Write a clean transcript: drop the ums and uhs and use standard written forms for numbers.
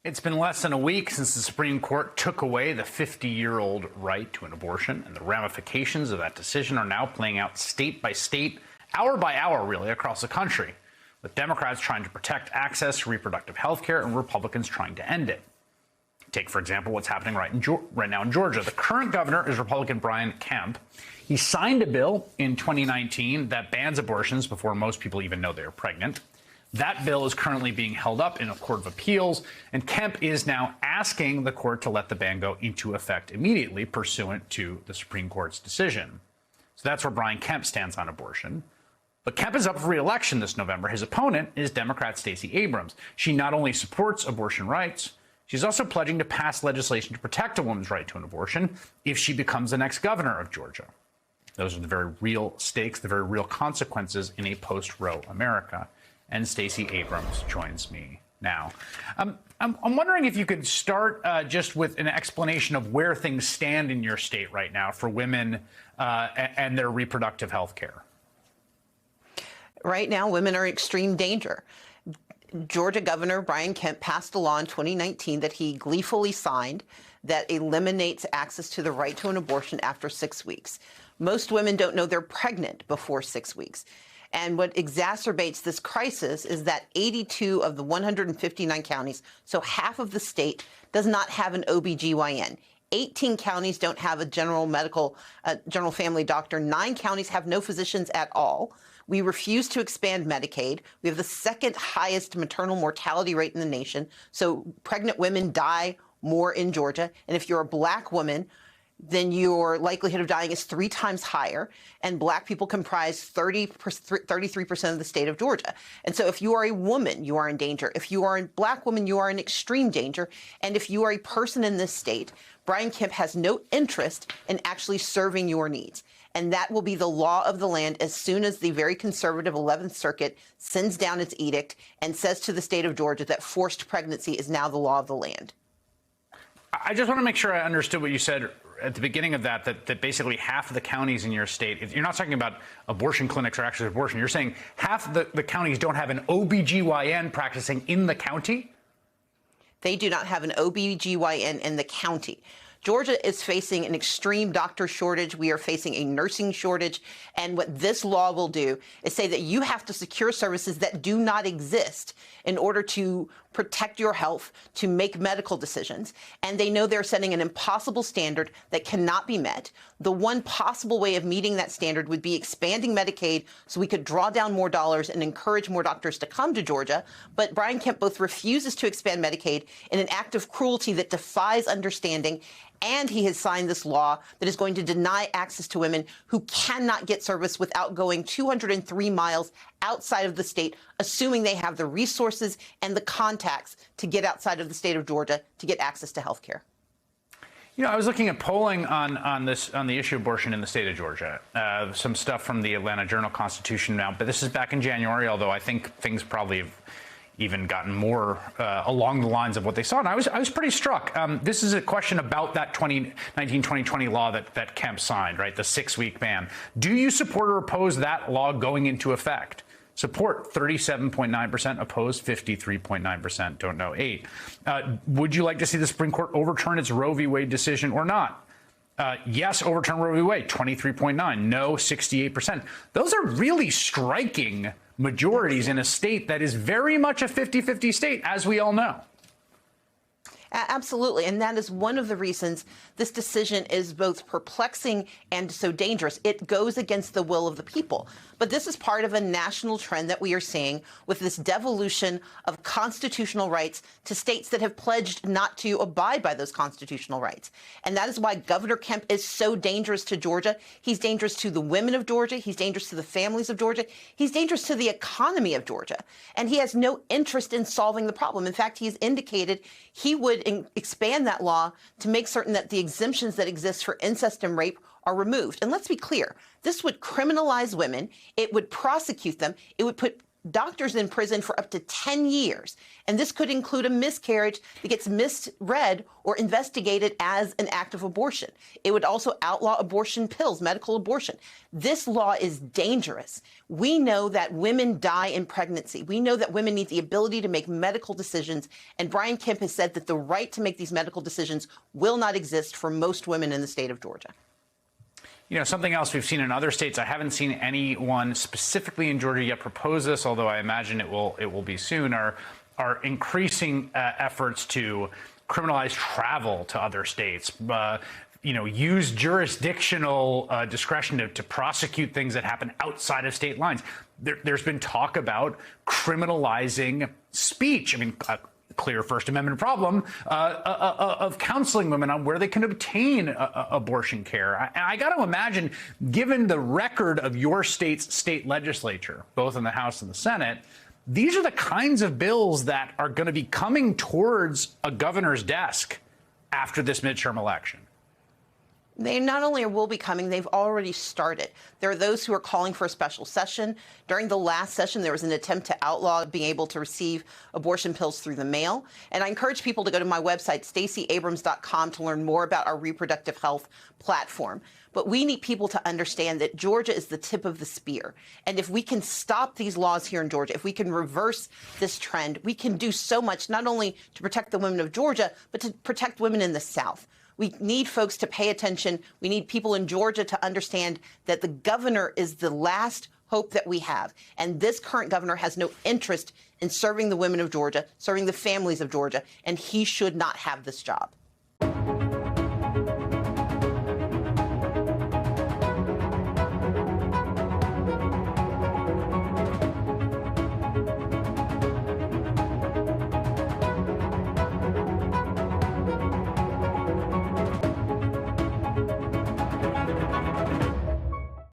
It's been less than a week since the Supreme Court took away the 50-year-old right to an abortion, and the ramifications of that decision are now playing out state by state, hour by hour, really, across the country, with Democrats trying to protect access to reproductive health care and Republicans trying to end it. Take, for example, what's happening right now in Georgia. The current governor is Republican Brian Kemp. He signed a bill in 2019 that bans abortions before most people even know they're pregnant. That bill is currently being held up in a court of appeals, and Kemp is now asking the court to let the ban go into effect immediately, pursuant to the Supreme Court's decision. So that's where Brian Kemp stands on abortion. But Kemp is up for re-election this November. His opponent is Democrat Stacey Abrams. She not only supports abortion rights, she's also pledging to pass legislation to protect a woman's right to an abortion if she becomes the next governor of Georgia. Those are the very real stakes, the very real consequences in a post-Roe America. And Stacey Abrams joins me now. I'm wondering if you could start just with an explanation of where things stand in your state right now for women and their reproductive health care. Right now, women are in extreme danger. Georgia Governor Brian Kemp passed a law in 2019 that he gleefully signed that eliminates access to the right to an abortion after 6 weeks. Most women don't know they're pregnant before 6 weeks. And what exacerbates this crisis is that 82 of the 159 counties, so half of the state, does not have an OBGYN. 18 counties don't have a general family doctor. 9 counties have no physicians at all. We refuse to expand Medicaid. We have the second highest maternal mortality rate in the nation. So pregnant women die more in Georgia. And if you're a black woman, then your likelihood of dying is 3 times higher. And black people comprise 33% of the state of Georgia. And so if you are a woman, you are in danger. If you are a black woman, you are in extreme danger. And if you are a person in this state, Brian Kemp has no interest in actually serving your needs. And that will be the law of the land as soon as the very conservative 11th Circuit sends down its edict and says to the state of Georgia that forced pregnancy is now the law of the land. I just want to make sure I understood what you said at the beginning of that basically half of the counties in your state, you're not talking about abortion clinics or actual abortion, you're saying half of the counties don't have an OBGYN practicing in the county? They do not have an OBGYN in the county. Georgia is facing an extreme doctor shortage. We are facing a nursing shortage. And what this law will do is say that you have to secure services that do not exist in order to protect your health, to make medical decisions. And they know they're setting an impossible standard that cannot be met. The one possible way of meeting that standard would be expanding Medicaid so we could draw down more dollars and encourage more doctors to come to Georgia. But Brian Kemp both refuses to expand Medicaid in an act of cruelty that defies understanding, and he has signed this law that is going to deny access to women who cannot get service without going 203 miles outside of the state, assuming they have the resources and the contacts to get outside of the state of Georgia to get access to health care. You know, I was looking at polling on the issue of abortion in the state of Georgia. Some stuff from the Atlanta Journal-Constitution now, but this is back in January, although I think things probably have even gotten more along the lines of what they saw. And I was pretty struck. This is a question about that 2019-2020 law that Kemp signed, right? The 6-week ban. Do you support or oppose that law going into effect? Support 37.9%, opposed 53.9%, don't know 8. Would you like to see the Supreme Court overturn its Roe v. Wade decision or not? Yes, overturn Roe v. Wade, 23.9. No, 68%. Those are really striking majorities in a state that is very much a 50-50 state, as we all know. Absolutely. And that is one of the reasons this decision is both perplexing and so dangerous. It goes against the will of the people. But this is part of a national trend that we are seeing with this devolution of constitutional rights to states that have pledged not to abide by those constitutional rights. And that is why Governor Kemp is so dangerous to Georgia. He's dangerous to the women of Georgia. He's dangerous to the families of Georgia. He's dangerous to the economy of Georgia. And he has no interest in solving the problem. In fact, he's indicated he would expand that law to make certain that the exemptions that exist for incest and rape are removed. And let's be clear, this would criminalize women. It would prosecute them. It would put doctors in prison for up to 10 years. And this could include a miscarriage that gets misread or investigated as an act of abortion. It would also outlaw abortion pills, medical abortion. This law is dangerous. We know that women die in pregnancy. We know that women need the ability to make medical decisions. And Brian Kemp has said that the right to make these medical decisions will not exist for most women in the state of Georgia. You know, something else we've seen in other states, I haven't seen anyone specifically in Georgia yet propose this, although I imagine it will be soon, are increasing efforts to criminalize travel to other states, use jurisdictional discretion to prosecute things that happen outside of state lines. There's been talk about criminalizing speech. I mean, clear First Amendment problem of counseling women on where they can obtain abortion care. I got to imagine, given the record of your state's state legislature, both in the House and the Senate, these are the kinds of bills that are going to be coming towards a governor's desk after this midterm election. They not only will be coming, they've already started. There are those who are calling for a special session. During the last session, there was an attempt to outlaw being able to receive abortion pills through the mail. And I encourage people to go to my website, StaceyAbrams.com, to learn more about our reproductive health platform. But we need people to understand that Georgia is the tip of the spear. And if we can stop these laws here in Georgia, if we can reverse this trend, we can do so much, not only to protect the women of Georgia, but to protect women in the South. We need folks to pay attention. We need people in Georgia to understand that the governor is the last hope that we have. And this current governor has no interest in serving the women of Georgia, serving the families of Georgia, and he should not have this job.